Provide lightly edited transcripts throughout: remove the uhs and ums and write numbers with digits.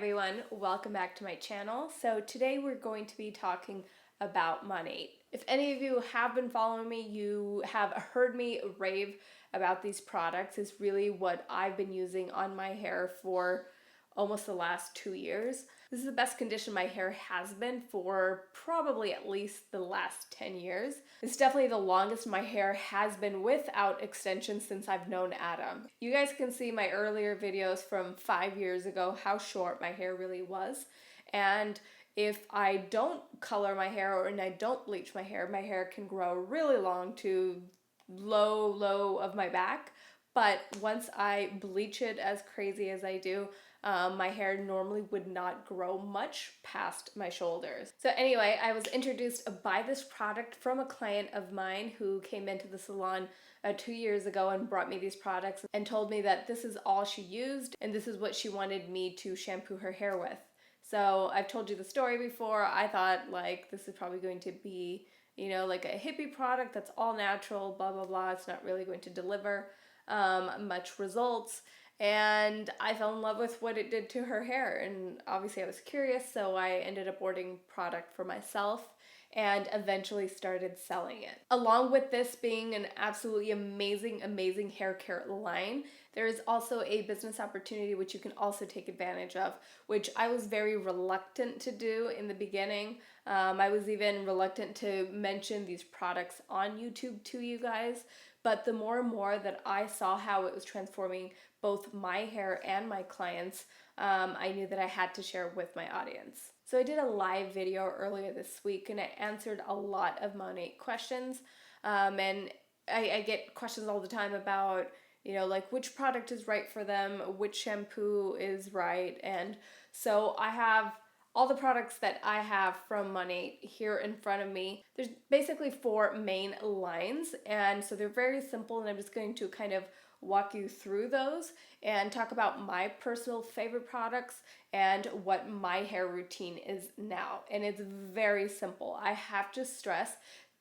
everyone, welcome back to my channel. So today we're going to be talking about Monat. If any of you have been following me, you have heard me rave about these products. It's really what I've been using on my hair for almost the last 2 years. This is the best condition my hair has been for probably at least the last 10 years. It's definitely the longest my hair has been without extensions since I've known Adam. You guys can see my earlier videos from 5 years ago how short my hair really was. And if I don't color my hair and I don't bleach my hair can grow really long to low of my back. But once I bleach it as crazy as I do, my hair normally would not grow much past my shoulders. So anyway, I was introduced by this product from a client of mine who came into the salon 2 years ago and brought me these products and told me that this is all she used and this is what she wanted me to shampoo her hair with. So I've told you the story before. I thought like this is probably going to be, you know, like a hippie product that's all natural, blah, blah, blah. It's not really going to deliver much results. And I fell in love with what it did to her hair, and obviously I was curious, so I ended up ordering product for myself and eventually started selling it. Along with this being an absolutely amazing hair care line, there is also a business opportunity which you can also take advantage of, which I was very reluctant to do in the beginning. I was even reluctant to mention these products on YouTube to you guys, but the more and more that I saw how it was transforming both my hair and my clients, I knew that I had to share it with my audience. So I did a live video earlier this week and I answered a lot of Monat questions. And I get questions all the time about, you know, like which product is right for them, which shampoo is right. And so I have all the products that I have from Monat here in front of me. There's basically 4 main lines, and so they're very simple, and I'm just going to kind of walk you through those and talk about my personal favorite products and what my hair routine is now. And it's very simple. I have to stress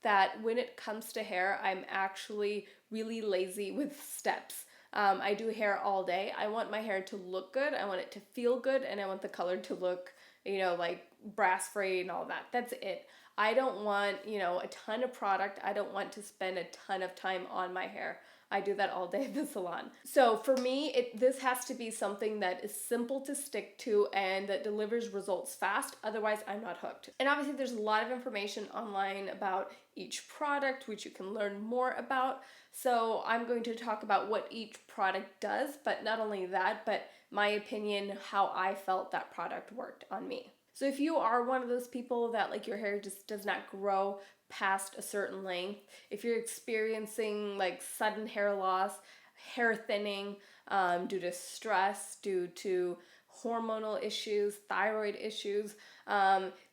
that when it comes to hair, I'm actually really lazy with steps. I do hair all day. I want my hair to look good, I want it to feel good, and I want the color to look, you know, like brass free and all that. That's it. I don't want, you know, a ton of product. I don't want to spend a ton of time on my hair. I do that all day at the salon. So for me, this has to be something that is simple to stick to and that delivers results fast. Otherwise, I'm not hooked. And obviously, there's a lot of information online about each product, which you can learn more about. So I'm going to talk about what each product does, but not only that, but my opinion, how I felt that product worked on me. So if you are one of those people that like your hair just does not grow past a certain length, if you're experiencing like sudden hair loss, hair thinning due to stress, due to hormonal issues, thyroid issues,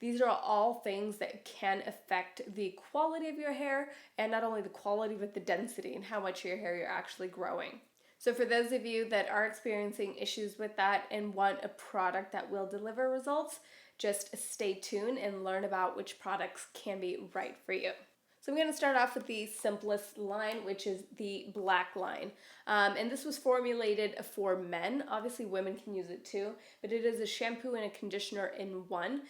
these are all things that can affect the quality of your hair, and not only the quality but the density and how much of your hair you're actually growing. So for those of you that are experiencing issues with that and want a product that will deliver results, just stay tuned and learn about which products can be right for you. So I'm going to start off with the simplest line, which is the black line. And this was formulated for men. Obviously women can use it too, but it is a shampoo and a conditioner in one.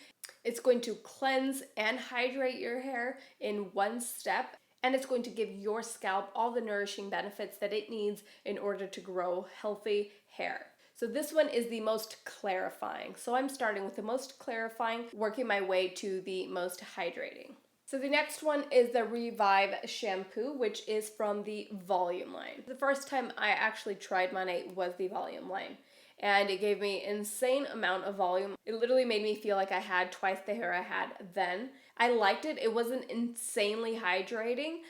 It's going to cleanse and hydrate your hair in one step, and it's going to give your scalp all the nourishing benefits that it needs in order to grow healthy hair. So this one is the most clarifying. So I'm starting with the most clarifying, working my way to the most hydrating. So the next one is the Rejuve shampoo, which is from the volume line. The first time I actually tried Monat was the volume line, and it gave me insane amount of volume. It literally made me feel like I had twice the hair I had then. I liked it. It wasn't insanely hydrating,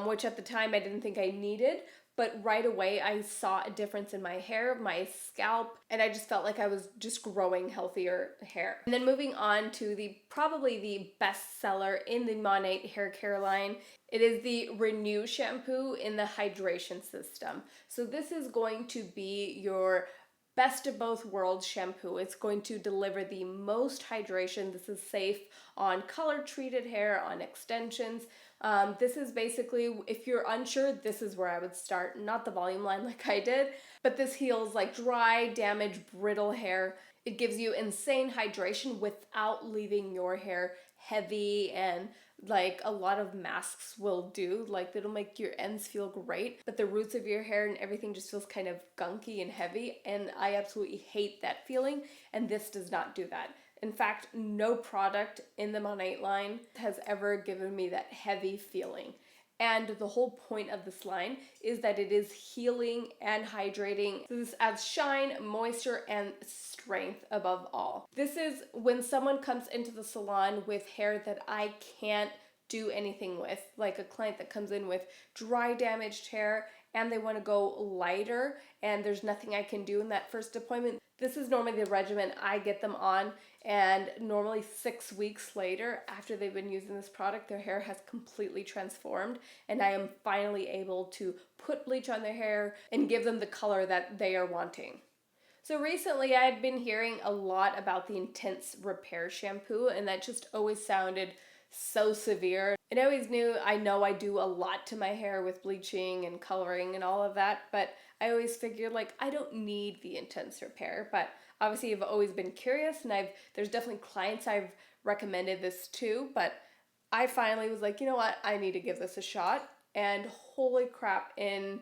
which at the time I didn't think I needed. But right away, I saw a difference in my hair, my scalp, and I just felt like I was just growing healthier hair. And then moving on to probably the best seller in the Monat hair care line, it is the Renew shampoo in the hydration system. So this is going to be your best of both worlds shampoo. It's going to deliver the most hydration. This is safe on color treated hair, on extensions. This is basically, if you're unsure, this is where I would start, not the volume line like I did, but this heals like dry, damaged, brittle hair. It gives you insane hydration without leaving your hair heavy and like a lot of masks will do. Like it'll make your ends feel great, but the roots of your hair and everything just feels kind of gunky and heavy, and I absolutely hate that feeling, and this does not do that. In fact, no product in the Monat line has ever given me that heavy feeling. And the whole point of this line is that it is healing and hydrating. So this adds shine, moisture, and strength above all. This is when someone comes into the salon with hair that I can't do anything with, like a client that comes in with dry damaged hair and they want to go lighter and there's nothing I can do in that first appointment. This is normally the regimen I get them on, and normally 6 weeks later, after they've been using this product, their hair has completely transformed, and I am finally able to put bleach on their hair and give them the color that they are wanting. So recently I had been hearing a lot about the Intense Repair shampoo, and that just always sounded so severe. And I know I do a lot to my hair with bleaching and coloring and all of that, but I always figured like I don't need the Intense Repair. But obviously I've always been curious, and there's definitely clients I've recommended this to, but I finally was like, you know what, I need to give this a shot. And holy crap, in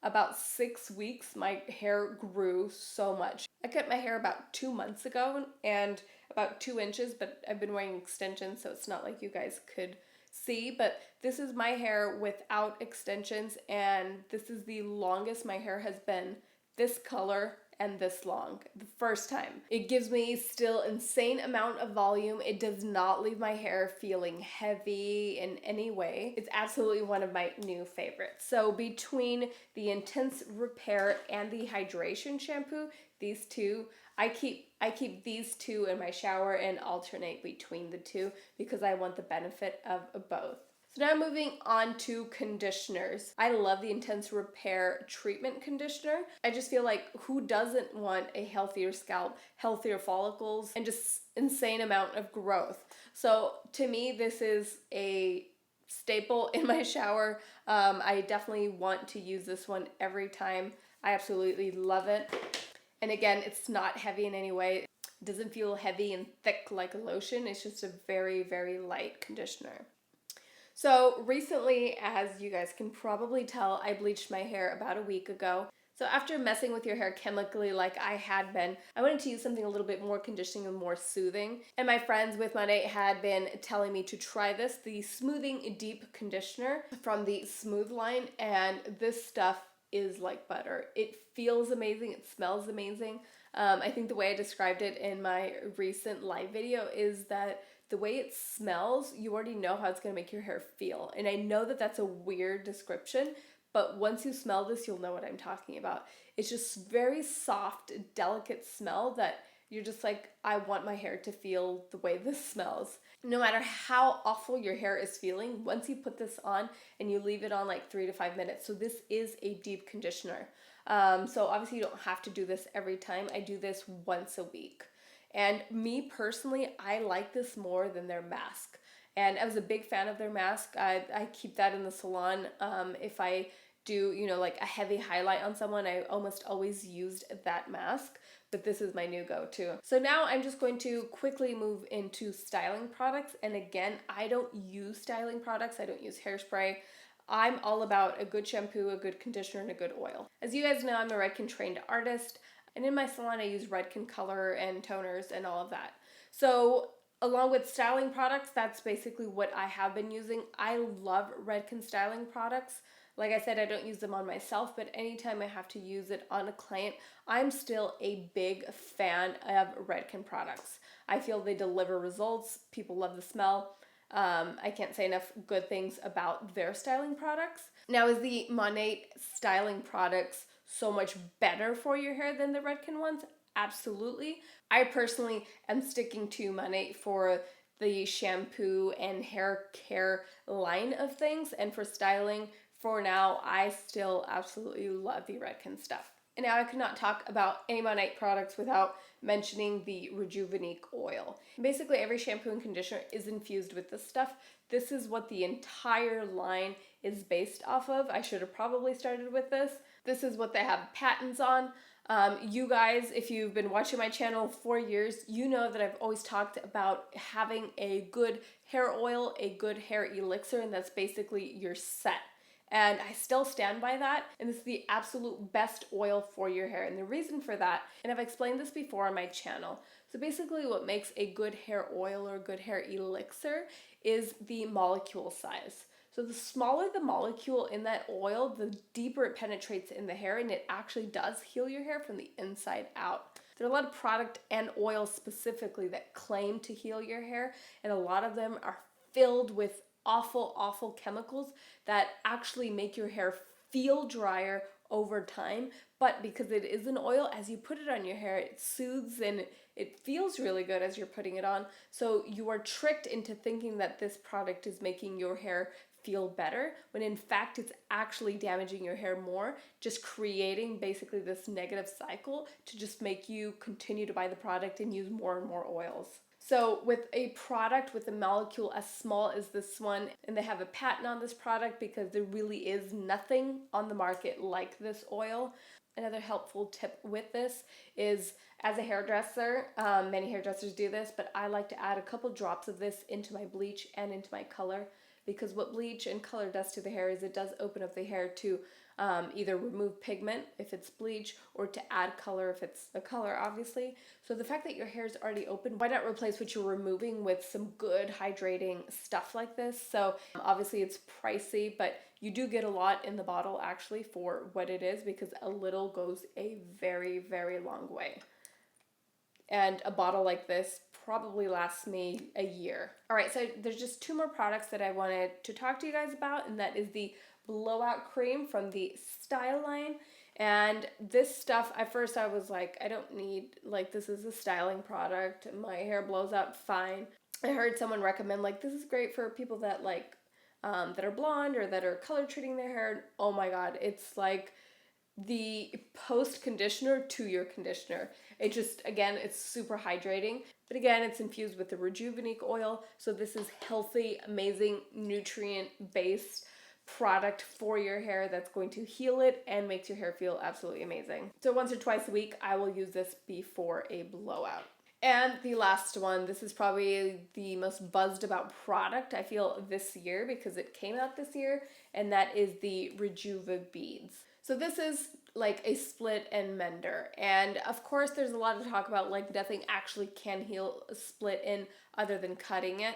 about 6 weeks, my hair grew so much. I cut my hair about 2 months ago and about 2 inches, but I've been wearing extensions, so it's not like you guys could see, but this is my hair without extensions, and this is the longest my hair has been this color and this long the first time. It gives me still insane amount of volume. It does not leave my hair feeling heavy in any way. It's absolutely one of my new favorites. So between the Intense Repair and the Hydration shampoo, these two, I keep these two in my shower and alternate between the two because I want the benefit of both. So now moving on to conditioners. I love the Intense Repair Treatment Conditioner. I just feel like who doesn't want a healthier scalp, healthier follicles, and just insane amount of growth. So to me, this is a staple in my shower. I definitely want to use this one every time. I absolutely love it. And again, it's not heavy in any way. It doesn't feel heavy and thick like a lotion. It's just a very, very light conditioner. So recently, as you guys can probably tell, I bleached my hair about a week ago. So after messing with your hair chemically like I had been, I wanted to use something a little bit more conditioning and more soothing. And my friends with Monat had been telling me to try this, the Smoothing Deep Conditioner from the Smooth line. And this stuff is like butter. It feels amazing. It smells amazing. I think the way I described it in my recent live video is that the way it smells, you already know how it's going to make your hair feel. And I know that that's a weird description, but once you smell this, you'll know what I'm talking about. It's just very soft, delicate smell that you're just like, I want my hair to feel the way this smells. No matter how awful your hair is feeling, once you put this on and you leave it on like 3 to 5 minutes. So this is a deep conditioner. So obviously you don't have to do this every time. I do this once a week. And me personally, I like this more than their mask. And I was a big fan of their mask. I keep that in the salon. If I do, like a heavy highlight on someone, I almost always used that mask. But this is my new go-to. So now I'm just going to quickly move into styling products. And again, I don't use styling products. I don't use hairspray. I'm all about a good shampoo, a good conditioner, and a good oil. As you guys know, I'm a Redken trained artist. And in my salon, I use Redken color and toners and all of that. So along with styling products, that's basically what I have been using. I love Redken styling products. Like I said, I don't use them on myself, but anytime I have to use it on a client, I'm still a big fan of Redken products. I feel they deliver results. People love the smell. I can't say enough good things about their styling products. Now, is the Monat styling products so much better for your hair than the Redken ones? Absolutely. I personally am sticking to Monat for the shampoo and hair care line of things, and for styling, for now, I still absolutely love the Redken stuff. And now I could not talk about any Monat products without mentioning the Rejuve oil. Basically, every shampoo and conditioner is infused with this stuff. This is what the entire line is based off of. I should have probably started with this. This is what they have patents on. You guys, if you've been watching my channel for years, you know that I've always talked about having a good hair oil, a good hair elixir, and that's basically your set. And I still stand by that, and this is the absolute best oil for your hair. And the reason for that, and I've explained this before on my channel, so basically what makes a good hair oil or a good hair elixir is the molecule size. So the smaller the molecule in that oil, the deeper it penetrates in the hair, and it actually does heal your hair from the inside out. There are a lot of product and oils specifically that claim to heal your hair, and a lot of them are filled with awful chemicals that actually make your hair feel drier over time. But because it is an oil, as you put it on your hair, it soothes and it feels really good as you're putting it on. So you are tricked into thinking that this product is making your hair feel better, when in fact it's actually damaging your hair more, just creating basically this negative cycle to just make you continue to buy the product and use more and more oils. So with a product with a molecule as small as this one, and they have a patent on this product because there really is nothing on the market like this oil. Another helpful tip with this is, as a hairdresser, many hairdressers do this, but I like to add a couple drops of this into my bleach and into my color, because what bleach and color does to the hair is it does open up the hair to either remove pigment if it's bleach, or to add color if it's a color, obviously. So the fact that your hair is already open, why not replace what you're removing with some good hydrating stuff like this? So obviously it's pricey, but you do get a lot in the bottle actually for what it is, because a little goes a very long way. And a bottle like this probably lasts me a year. All right, so there's just two more products that I wanted to talk to you guys about, and that is the Blowout Cream from the Style line. And this stuff, at first I was like, I don't need, like, this is a styling product. My hair blows out fine. I heard someone recommend, like, this is great for people that like, that are blonde or that are color treating their hair. Oh my God, it's like the post conditioner to your conditioner. It just, again, it's super hydrating, but again, it's infused with the Rejuve oil. So this is healthy, amazing, nutrient based product for your hair that's going to heal it and makes your hair feel absolutely amazing. So once or twice a week, I will use this before a blowout. And the last one, this is probably the most buzzed about product I feel this year because it came out this year, and that is the Rejuve of Beads. So this is like a split end mender, and of course there's a lot of talk about like nothing actually can heal a split end other than cutting it.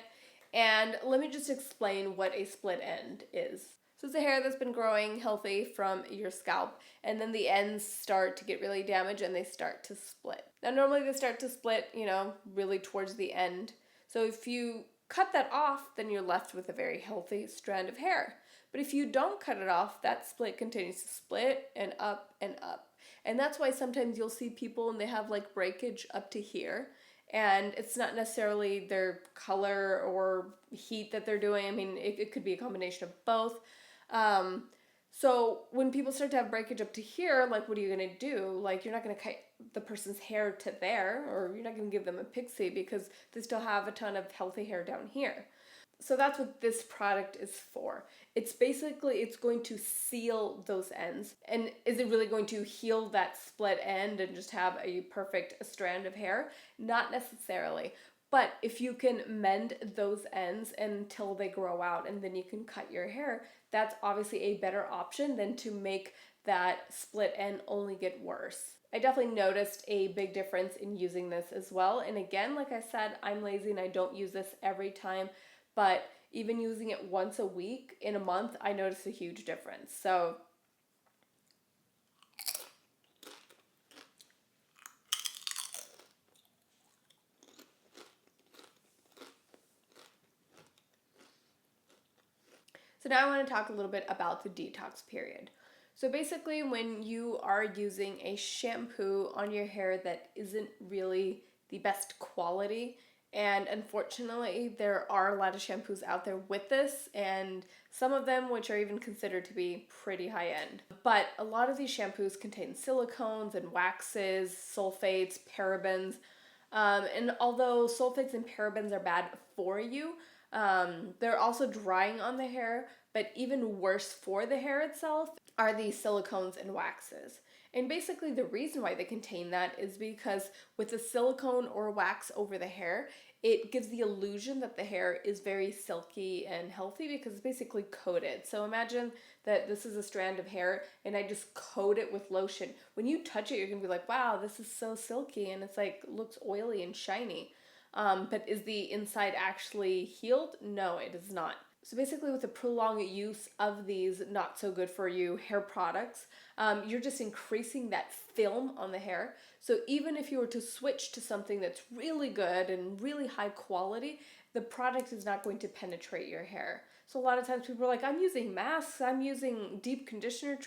And let me just explain what a split end is. So it's a hair that's been growing healthy from your scalp, and then the ends start to get really damaged and they start to split. Now normally they start to split, really towards the end. So if you cut that off, then you're left with a very healthy strand of hair. But if you don't cut it off, that split continues to split and up and up. And that's why sometimes you'll see people and they have like breakage up to here. And it's not necessarily their color or heat that they're doing. I mean, it could be a combination of both. So when people start to have breakage up to here, like, what are you going to do? Like, you're not going to cut the person's hair to there, or you're not going to give them a pixie because they still have a ton of healthy hair down here. So that's what this product is for. It's going to seal those ends. And is it really going to heal that split end and just have a perfect strand of hair? Not necessarily. But if you can mend those ends until they grow out and then you can cut your hair, that's obviously a better option than to make that split end only get worse. I definitely noticed a big difference in using this as well. And again, like I said, I'm lazy and I don't use this every time. But even using it once a week in a month, I noticed a huge difference. So now I want to talk a little bit about the detox period. So basically, when you are using a shampoo on your hair that isn't really the best quality, and unfortunately, there are a lot of shampoos out there with this, and some of them which are even considered to be pretty high end. But a lot of these shampoos contain silicones and waxes, sulfates, parabens, and although sulfates and parabens are bad for you, they're also drying on the hair, but even worse for the hair itself are the silicones and waxes. And basically the reason why they contain that is because with the silicone or wax over the hair, it gives the illusion that the hair is very silky and healthy because it's basically coated. So imagine that this is a strand of hair and I just coat it with lotion. When you touch it, you're gonna be like, wow, this is so silky, and it's like looks oily and shiny. But is the inside actually healed? No, it is not. So basically with the prolonged use of these not so good for you hair products, you're just increasing that film on the hair. So even if you were to switch to something that's really good and really high quality, the product is not going to penetrate your hair. So a lot of times people are like, I'm using masks, I'm using deep conditioner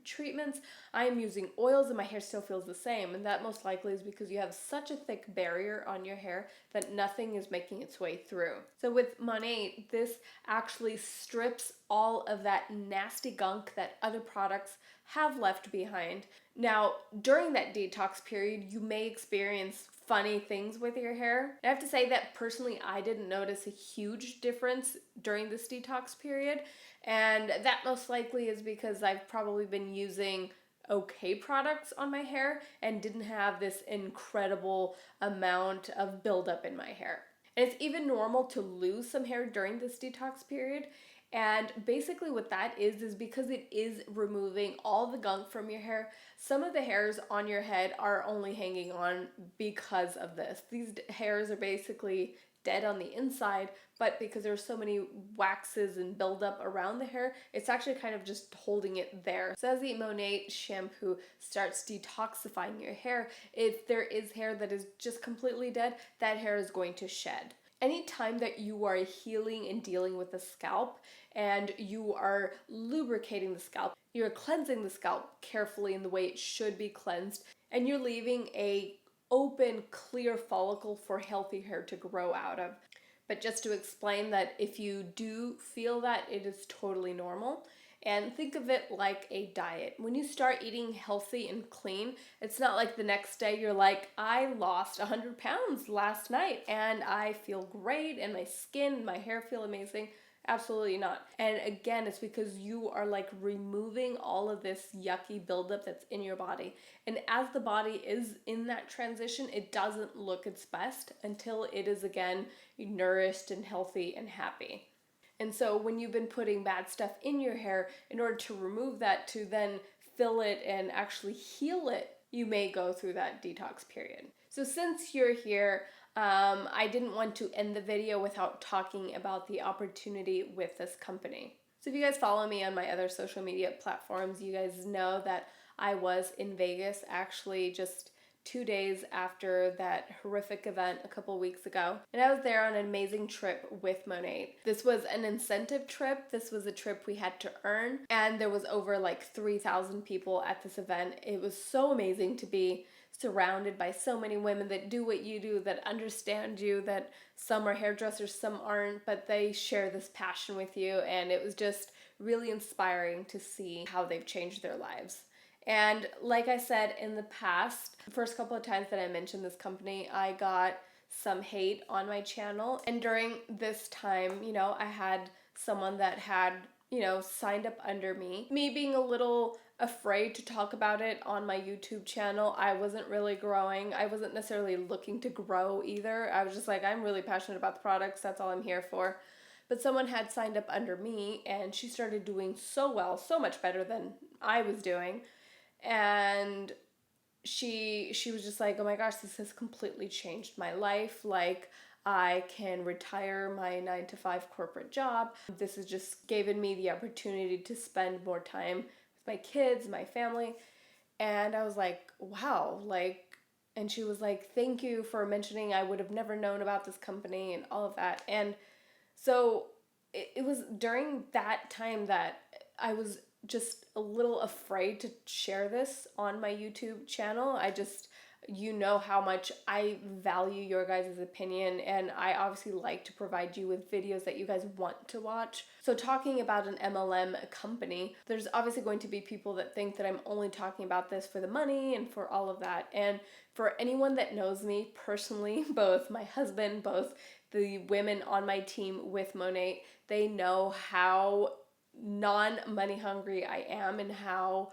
treatments, I'm using oils, and my hair still feels the same. And that most likely is because you have such a thick barrier on your hair that nothing is making its way through. So with Monat, this actually strips all of that nasty gunk that other products have left behind. Now, during that detox period, you may experience funny things with your hair. I have to say that personally, I didn't notice a huge difference during this detox period, and that most likely is because I've probably been using okay products on my hair and didn't have this incredible amount of buildup in my hair. And it's even normal to lose some hair during this detox period. And basically what that is because it is removing all the gunk from your hair. Some of the hairs on your head are only hanging on because of this. These hairs are basically dead on the inside, but because there's so many waxes and buildup around the hair, it's actually kind of just holding it there. So as the Monat shampoo starts detoxifying your hair, if there is hair that is just completely dead, that hair is going to shed. Anytime that you are healing and dealing with the scalp and you are lubricating the scalp, you're cleansing the scalp carefully in the way it should be cleansed, and you're leaving a open, clear follicle for healthy hair to grow out of. But just to explain that if you do feel that, it is totally normal. And think of it like a diet. When you start eating healthy and clean, it's not like the next day you're like, I lost 100 pounds last night and I feel great and my skin and my hair feel amazing. Absolutely not. And again, it's because you are like removing all of this yucky buildup that's in your body. And as the body is in that transition, it doesn't look its best until it is again nourished and healthy and happy. And so when you've been putting bad stuff in your hair, in order to remove that, to then fill it and actually heal it, you may go through that detox period. So since you're here, I didn't want to end the video without talking about the opportunity with this company. So if you guys follow me on my other social media platforms, you guys know that I was in Vegas actually just 2 days after that horrific event a couple weeks ago. And I was there on an amazing trip with Monat. This was an incentive trip. This was a trip we had to earn. And there was over like 3,000 people at this event. It was so amazing to be surrounded by so many women that do what you do, that understand you, that some are hairdressers, some aren't, but they share this passion with you. And it was just really inspiring to see how they've changed their lives. And like I said in the past, the first couple of times that I mentioned this company, I got some hate on my channel. And during this time, I had someone that had, signed up under me. Me being a little afraid to talk about it on my YouTube channel. I wasn't really growing. I wasn't necessarily looking to grow either. I was just like, I'm really passionate about the products. That's all I'm here for. But someone had signed up under me and she started doing so well, so much better than I was doing. And she was just like, oh my gosh, this has completely changed my life. Like, I can retire my 9-to-5 corporate job. This has just given me the opportunity to spend more time with my kids, my family. And I was like, wow, and she was like, thank you for mentioning. I would have never known about this company and all of that. And so it was during that time that I was just a little afraid to share this on my YouTube channel. You know how much I value your guys' opinion, and I obviously like to provide you with videos that you guys want to watch. So talking about an MLM company, there's obviously going to be people that think that I'm only talking about this for the money and for all of that. And for anyone that knows me personally, both my husband, both the women on my team with Monat, they know how non-money hungry I am and how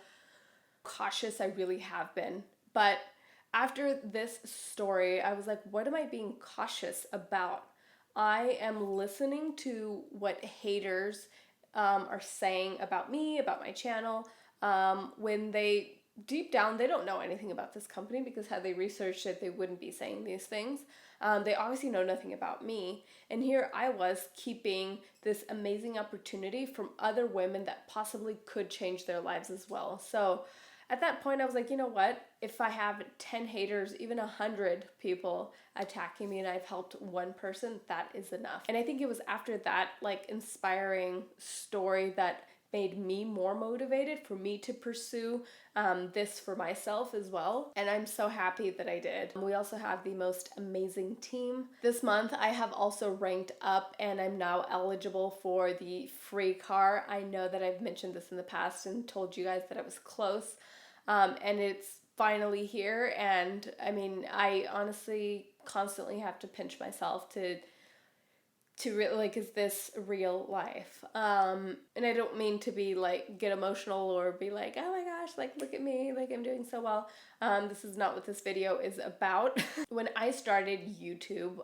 cautious I really have been. But after this story, I was like, what am I being cautious about? I am listening to what haters are saying about me, about my channel, when they deep down they don't know anything about this company, because had they researched it, they wouldn't be saying these things. They obviously know nothing about me, and here I was keeping this amazing opportunity from other women that possibly could change their lives as well. So at that point I was like, you know what, if I have 10 haters, even 100 people attacking me, and I've helped one person, that is enough. And I think it was after that like inspiring story that made me more motivated for me to pursue this for myself as well. And I'm so happy that I did. We also have the most amazing team. This month I have also ranked up, and I'm now eligible for the free car. I know that I've mentioned this in the past and told you guys that I was close, and it's finally here. And I mean, I honestly constantly have to pinch myself to really, like, is this real life? And I don't mean to be like get emotional or be like, oh my gosh, like look at me, like I'm doing so well. This is not what this video is about. When I started YouTube,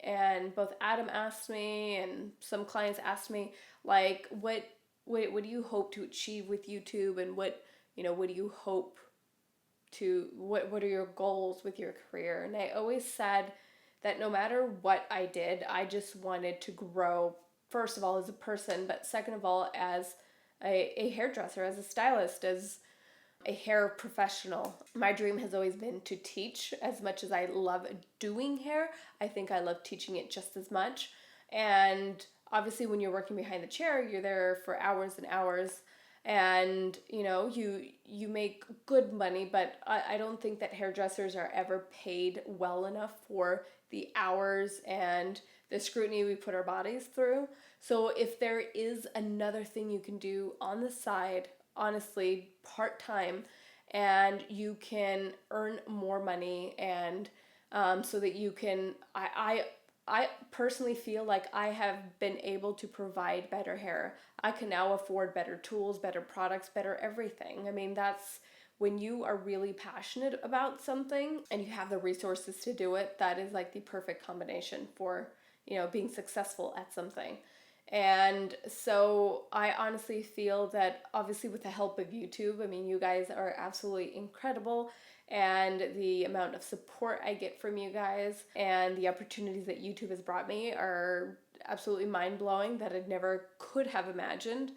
and both Adam asked me and some clients asked me, like, what do you hope to achieve with YouTube, and what do you hope to, what are your goals with your career? And I always said that no matter what I did, I just wanted to grow, first of all, as a person, but second of all, as a hairdresser, as a stylist, as a hair professional. My dream has always been to teach. As much as I love doing hair, I think I love teaching it just as much. And obviously when you're working behind the chair, you're there for hours and hours, and you make good money, but I don't think that hairdressers are ever paid well enough for the hours and the scrutiny we put our bodies through. So if there is another thing you can do on the side, honestly, part-time, and you can earn more money, and so that you can, I personally feel like I have been able to provide better hair. I can now afford better tools, better products, better everything. I mean, that's when you are really passionate about something and you have the resources to do it, that is like the perfect combination for, being successful at something. And so I honestly feel that obviously with the help of YouTube, I mean, you guys are absolutely incredible, and the amount of support I get from you guys and the opportunities that YouTube has brought me are absolutely mind-blowing, that I never could have imagined.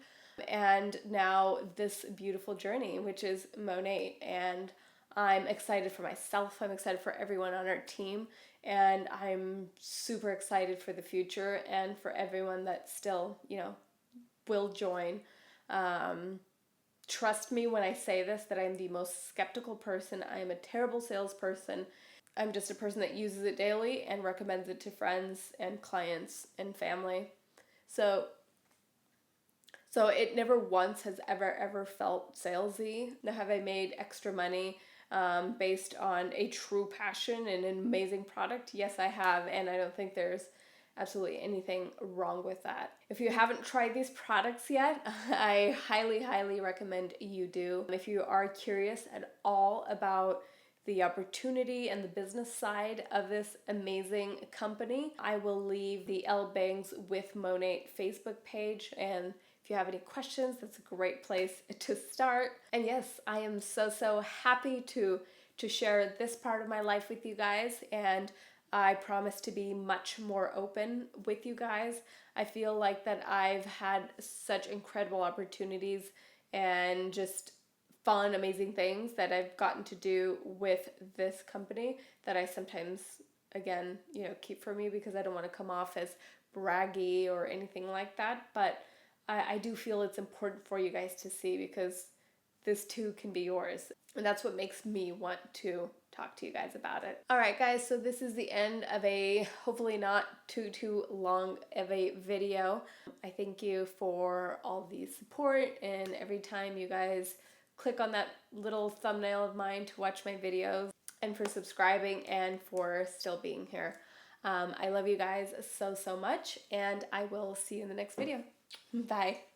And now this beautiful journey, which is Monat, and I'm excited for myself, I'm excited for everyone on our team, and I'm super excited for the future and for everyone that still, will join. Trust me when I say this, that I'm the most skeptical person. I am a terrible salesperson. I'm just a person that uses it daily and recommends it to friends and clients and family. So it never once has ever felt salesy. Now, have I made extra money based on a true passion and an amazing product? Yes, I have, and I don't think there's absolutely anything wrong with that. If you haven't tried these products yet, I highly recommend you do. If you are curious at all about the opportunity and the business side of this amazing company, I will leave the Ellebangs with Monat Facebook page, and if you have any questions, that's a great place to start. And yes, I am so happy to share this part of my life with you guys, and I promise to be much more open with you guys. I feel like that I've had such incredible opportunities and just fun, amazing things that I've gotten to do with this company that I sometimes, again, keep for me because I don't want to come off as braggy or anything like that. But I do feel it's important for you guys to see, because this too can be yours. And that's what makes me want to talk to you guys about it. All right, guys, so this is the end of a hopefully not too long of a video. I thank you for all the support, and every time you guys click on that little thumbnail of mine to watch my videos, and for subscribing, and for still being here. I love you guys so much, and I will see you in the next video. Bye.